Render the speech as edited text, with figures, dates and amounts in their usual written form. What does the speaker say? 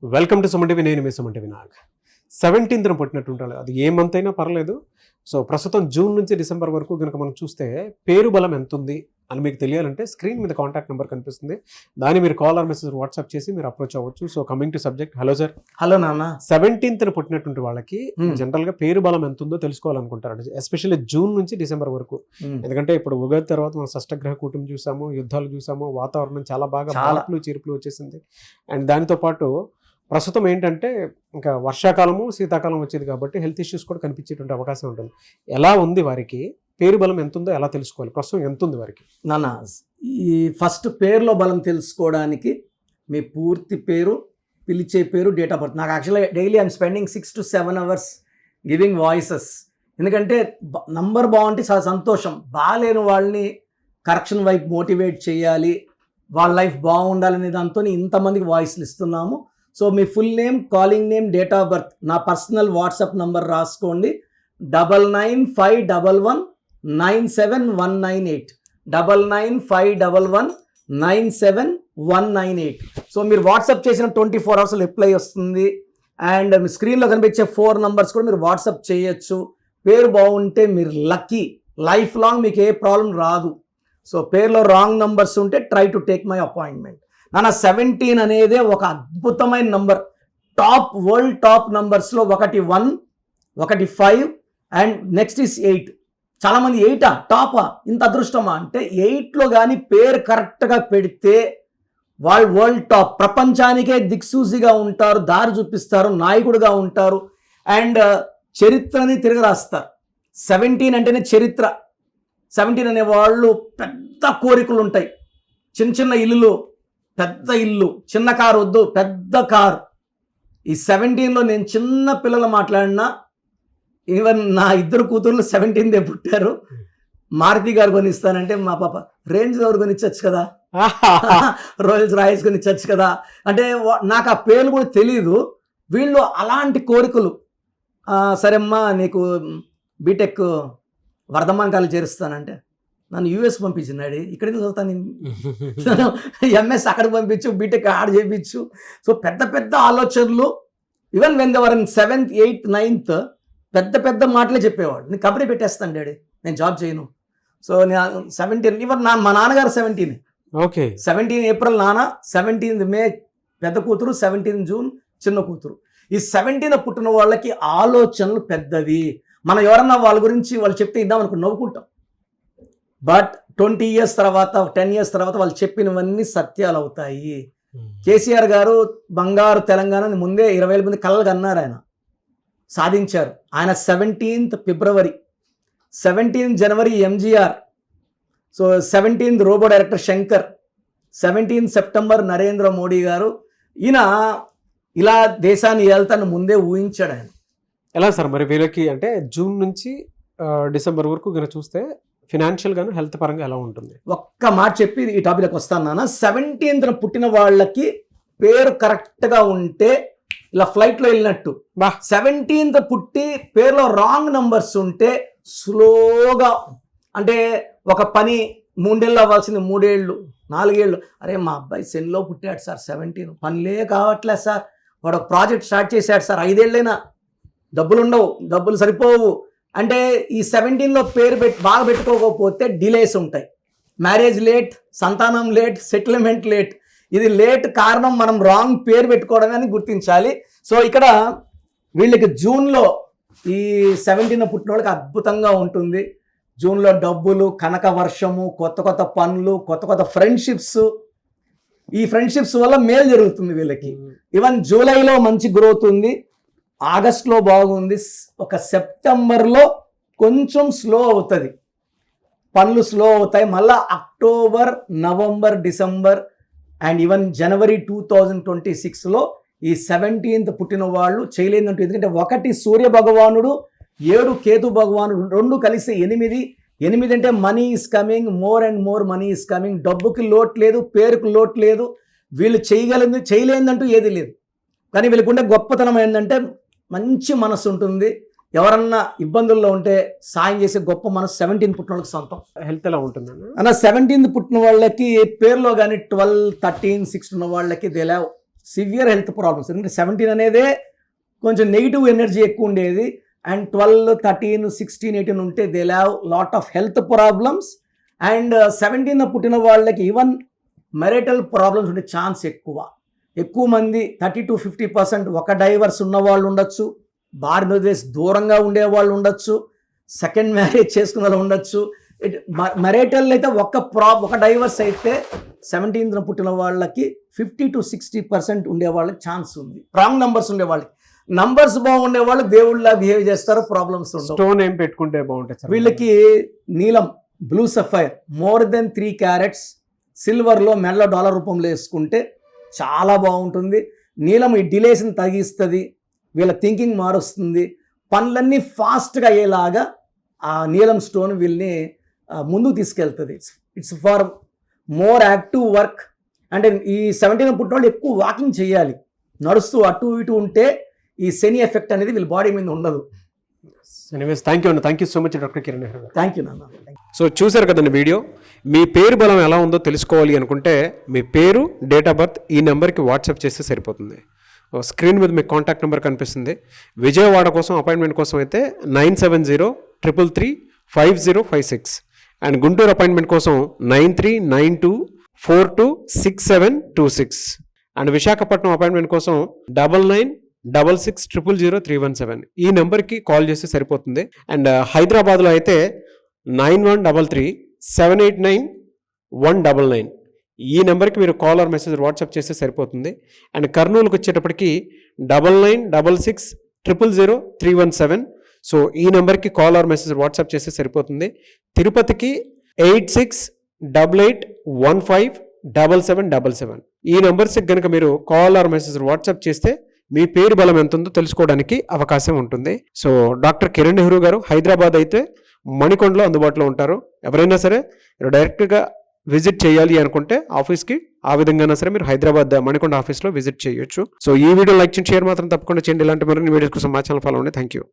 Welcome to Suman TV. నేను మీ Suman TV Nag. 17th పుట్టినట్టు అది ఏ మంత్ అయినా పర్లేదు. సో ప్రస్తుతం జూన్ నుంచి డిసెంబర్ వరకు కనుక మనం చూస్తే పేరు బలం ఎంత ఉంది అని మీకు తెలియాలంటే స్క్రీన్ మీద కాంటాక్ట్ నెంబర్ కనిపిస్తుంది. దాన్ని మీరు కాల్ ఆర్ మెసేజ్ వాట్సాప్ చేసి మీరు అప్రోచ్ అవ్వచ్చు. So coming to subject. Hello sir. Hello నాన్న. 17th పుట్టినటువంటి వాళ్ళకి జనరల్ గా పేరు బలం ఎంత ఉందో తెలుసుకోవాలనుకుంటారు, ఎస్పెషల్లీ జూన్ నుంచి డిసెంబర్ వరకు. ఎందుకంటే ఇప్పుడు ఉగాది తర్వాత మనం షష్టగ్రహ కూటమి చూసాము, యుద్ధాలు చూసాము, వాతావరణం చాలా బాగా మార్పులు చీర్పులు వచ్చేసింది. అండ్ దానితో పాటు ప్రస్తుతం ఏంటంటే ఇంకా వర్షాకాలము శీతాకాలం వచ్చేది కాబట్టి హెల్త్ ఇష్యూస్ కూడా కనిపించేటువంటి అవకాశం ఉంటుంది. ఎలా ఉంది వారికి పేరు బలం ఎంత ఉందో ఎలా తెలుసుకోవాలి? ప్రస్తుతం ఎంత ఉంది వారికి? నాన్న, ఈ ఫస్ట్ పేరులో బలం తెలుసుకోవడానికి మీ పూర్తి పేరు, పిలిచే పేరు, డేట్ ఆఫ్ బర్త్. నాకు యాక్చువల్గా daily I'm spending 6 to 7 hours giving voices. ఎందుకంటే నంబర్ బాగుంటే చాలా సంతోషం. బాగాలేని వాళ్ళని కరెక్షన్ వైపు మోటివేట్ చేయాలి, వాళ్ళ లైఫ్ బాగుండాలనే దాంతో ఇంతమందికి వాయిస్లు ఇస్తున్నాము. So me full name, calling name, date of birth, నా పర్సనల్ వాట్సాప్ నంబర్ రాసుకోండి. 9951197198 9951197198. సో మీరు వాట్సాప్ చేసిన 24 hours రిప్లై వస్తుంది. అండ్ మీ స్క్రీన్లో కనిపించే 4 numbers కూడా మీరు వాట్సాప్ చేయొచ్చు. పేరు బాగుంటే మీరు లక్కీ, లైఫ్ లాంగ్ మీకు ఏ ప్రాబ్లం రాదు. సో పేరులో రాంగ్ నంబర్స్ ఉంటే try to take my appointment. నాన్న, 17 అనేదే ఒక అద్భుతమైన నంబర్. వరల్డ్ టాప్ నంబర్స్లో ఒకటి 1, ఒకటి 5 అండ్ నెక్స్ట్ ఇస్ 8. చాలామంది 8 టాపా, ఇంత అదృష్టమా అంటే 8లో కానీ పేరు కరెక్ట్గా పెడితే వాళ్ళు వరల్డ్ టాప్, ప్రపంచానికే దిక్సూసిగా ఉంటారు, దారి చూపిస్తారు, నాయకుడిగా ఉంటారు అండ్ చరిత్రని తిరగరాస్తారు. 17 అంటేనే చరిత్ర. 17 అనే వాళ్ళు పెద్ద కోరికలు ఉంటాయి. చిన్న చిన్న ఇల్లులు, పెద్ద ఇల్లు, చిన్న కారు వద్దు, పెద్ద కారు. ఈ 17లో నేను చిన్న పిల్లలు మాట్లాడినా, ఈవెన్ నా 2 కూతుర్లు 17th పుట్టారు. మారుతి గారు కొనిస్తానంటే మా పాప రేంజ్ రోవర్ కొనిచ్చచ్చు కదా, రోయల్స్ రాయల్స్ కొనిచ్చచ్చు కదా అంటే నాకు ఆ పేర్లు కూడా తెలియదు. వీళ్ళు అలాంటి కోరికలు. సరేమ్మా నీకు బీటెక్ వర్ధమాన్ కాలేజ్ చేరుస్తానంటే నన్ను యూఎస్ పంపించినాడు, ఇక్కడికి చదువుతాను, ఎంఎస్ అక్కడికి పంపించు, బీటెక్ ఆడ చేయించు. సో పెద్ద పెద్ద ఆలోచనలు. Even when they were in 7th, 8th, 9th పెద్ద పెద్ద మాటలే చెప్పేవాడు. నేను కంపెనీ పెట్టేస్తాను డాడీ, నేను జాబ్ చేయను. సో నేను 17, ఈవెన్ మా నాన్నగారు 17. ఓకే, 17 April నాన్న, 17th May పెద్ద కూతురు, 17th June చిన్న కూతురు. ఈ 17 పుట్టిన వాళ్ళకి ఆలోచనలు పెద్దవి. మనం ఎవరన్నా వాళ్ళ గురించి వాళ్ళు చెప్తే ఇద్దాం అనుకుని నవ్వుకుంటాం. బట్ 20 years తర్వాత, 10 years తర్వాత వాళ్ళు చెప్పినవన్నీ సత్యాలు అవుతాయి. కేసీఆర్ గారు బంగారు తెలంగాణని ముందే 20,000 మంది కలలు అన్నారు, ఆయన సాధించారు. ఆయన 17th February, 17th January MGR, so 17th robo director Shankar, 17th September Narendra Modi గారు. ఈయన ఇలా దేశాన్ని వెళ్తాను ముందే ఊహించాడు ఆయన. ఎలా సార్ మరి వీళ్ళకి అంటే జూన్ నుంచి డిసెంబర్ వరకు కనుక చూస్తే ఫినాన్షియల్ గాను హెల్త్ పరంగా ఎలా ఉంటుంది? ఒక్క మాట చెప్పి ఈ టాపిక్కి వస్తాను నాన్న. 17th పుట్టిన వాళ్ళకి పేరు కరెక్ట్గా ఉంటే ఇలా ఫ్లైట్లో వెళ్ళినట్టు. 17th పుట్టి పేరులో రాంగ్ నంబర్స్ ఉంటే స్లోగా, అంటే ఒక పని 3 ఏళ్ళు అవ్వాల్సింది 3 ఏళ్ళు, 4 ఏళ్ళు. అరే మా అబ్బాయి సెన్లో పుట్టాడు సార్, 17 పనిలే కావట్లేదు సార్, వాడు ఒక ప్రాజెక్ట్ స్టార్ట్ చేశాడు సార్, 5 ఏళ్ళైనా డబ్బులు ఉండవు, డబ్బులు సరిపోవు అంటే ఈ 17లో పేరు బాగా పెట్టుకోకపోతే డిలేస్ ఉంటాయి. మ్యారేజ్ లేట్, సంతానం లేట్, సెటిల్మెంట్ లేట్. ఇది లేట్ కారణం మనం రాంగ్ పేరు పెట్టుకోవడమే అని గుర్తించాలి. సో ఇక్కడ వీళ్ళకి జూన్లో ఈ 17 పుట్టిన వాళ్ళకి అద్భుతంగా ఉంటుంది. జూన్లో డబ్బులు, కనక వర్షము, కొత్త కొత్త పనులు, కొత్త కొత్త ఫ్రెండ్షిప్స్. ఈ ఫ్రెండ్షిప్స్ వల్ల మేలు జరుగుతుంది వీళ్ళకి. ఈవెన్ జూలైలో మంచి గ్రోత్ ఉంది, ఆగస్ట్లో బాగుంది, ఒక సెప్టెంబర్లో కొంచెం స్లో అవుతుంది, పనులు స్లో అవుతాయి. మళ్ళీ October, November, December and even January 2026లో ఈ 17th పుట్టిన వాళ్ళు చేయలేదంటూ. ఎందుకంటే 1 సూర్య భగవానుడు, 7 కేతు భగవానుడు, 2 కలిసి 8. 8 అంటే money is coming, more and more money is coming. డబ్బుకి లోటు లేదు, పేరుకు లోటు లేదు. వీళ్ళు చేయలేదంటూ ఏది లేదు. కానీ వీళ్ళకుండే గొప్పతనం ఏంటంటే మంచి మనసు ఉంటుంది. ఎవరన్నా ఇబ్బందుల్లో ఉంటే సాయం చేసే గొప్ప మనసు 17 పుట్టిన వాళ్ళకి సొంతం. హెల్త్ ఎలా ఉంటుంది అన్న? 17 పుట్టిన వాళ్ళకి పేరులో కానీ 12, 13, 16 ఉన్న వాళ్ళకి they have severe health problems. ఎందుకంటే 17 అనేదే కొంచెం నెగిటివ్ ఎనర్జీ ఎక్కువ ఉండేది, అండ్ 12, 13, 16, 18 ఉంటే they have lot of health problems. And 17 పుట్టిన వాళ్ళకి ఈవెన్ మెరిటల్ ప్రాబ్లమ్స్ ఉండే ఛాన్స్ ఎక్కువ మంది 30-50% ఒక డైవర్స్ ఉన్న వాళ్ళు ఉండొచ్చు, భార్య వదిలేసి దూరంగా ఉండే వాళ్ళు ఉండొచ్చు, సెకండ్ మ్యారేజ్ చేసుకున్న వాళ్ళు ఉండొచ్చు. మెరిటల్ అయితే ఒక డైవర్స్ అయితే 17 పుట్టిన వాళ్ళకి 50-60% ఉండే వాళ్ళకి ఛాన్స్ ఉంది. రాంగ్ నంబర్స్ ఉండే వాళ్ళకి. నంబర్స్ బాగుండే వాళ్ళు దేవుళ్ళ బిహేవ్ చేస్తారు, ప్రాబ్లమ్స్ ఉండవు. స్టోన్ ఏం పెట్టుకుంటే బాగుంటుంది? వీళ్ళకి నీలం, blue sapphire more than 3 carats సిల్వర్లో మెడలో డాలర్ రూపంలో వేసుకుంటే చాలా బాగుంటుంది. నీలం ఈ డిలేస్ని తగ్గిస్తుంది, వీళ్ళ థింకింగ్ మారుస్తుంది, పనులన్నీ ఫాస్ట్గా అయ్యేలాగా ఆ నీలం స్టోన్ వీళ్ళని ముందుకు తీసుకెళ్తుంది. It's for more active work. అంటే ఈ 17 పుట్టిన వాళ్ళు ఎక్కువ వాకింగ్ చేయాలి, నడుస్తూ అటు ఇటు ఉంటే ఈ శని ఎఫెక్ట్ అనేది వీళ్ళ బాడీ మీద ఉండదు. ఎనీవేస్ థ్యాంక్ యూ అన్న, thank you so much doctor Kiran Nehru గారు. థ్యాంక్ యూ నాన్న. సో చూశారు కదండి వీడియో. మీ పేరు బలం ఎలా ఉందో తెలుసుకోవాలి అనుకుంటే మీ పేరు, డేట్ ఆఫ్ బర్త్ ఈ నెంబర్కి వాట్సాప్ చేస్తే సరిపోతుంది. స్క్రీన్ మీద మీకు కాంటాక్ట్ నెంబర్ కనిపిస్తుంది. విజయవాడ కోసం అపాయింట్మెంట్ కోసం అయితే 9703335056 అండ్ గుంటూరు అపాయింట్మెంట్ కోసం 9392426726 అండ్ విశాఖపట్నం అపాయింట్మెంట్ కోసం 9966000317 ఈ నెంబర్కి కాల్ చేస్తే సరిపోతుంది. అండ్ హైదరాబాద్లో అయితే 9133789199 ఈ నెంబర్కి మీరు కాల్ ఆర్ మెసేజ్ వాట్సాప్ చేస్తే సరిపోతుంది. అండ్ కర్నూలుకి వచ్చేటప్పటికి 9966000317 సో ఈ నెంబర్కి కాల్ ఆర్ మెసేజ్ వాట్సాప్ చేస్తే సరిపోతుంది. తిరుపతికి 8688157777 ఈ నెంబర్స్కి కనుక మీరు కాల్ ఆర్ మెసేజ్ వాట్సాప్ చేస్తే మీ పేరు బలం ఎంత ఉందో తెలుసుకోవడానికి అవకాశం ఉంటుంది. సో డాక్టర్ కిరణ్ నెహ్రూ గారు హైదరాబాద్ అయితే మణికొండలో అందుబాటులో ఉంటారు. ఎవరైనా సరే డైరెక్ట్గా విజిట్ చేయాలి అనుకుంటే ఆఫీస్కి ఆ విధంగా సరే మీరు హైదరాబాద్ మణికొండ ఆఫీస్లో విజిట్ చేయొచ్చు. సో ఈ వీడియో లైక్ చేయండి, షేర్ మాత్రం తప్పకుండా చేయండి. ఇలాంటి మరిన్ని వీడియోస్ కోసం మా ఛానల్ ఫాలో అవ్వండి. Thank you.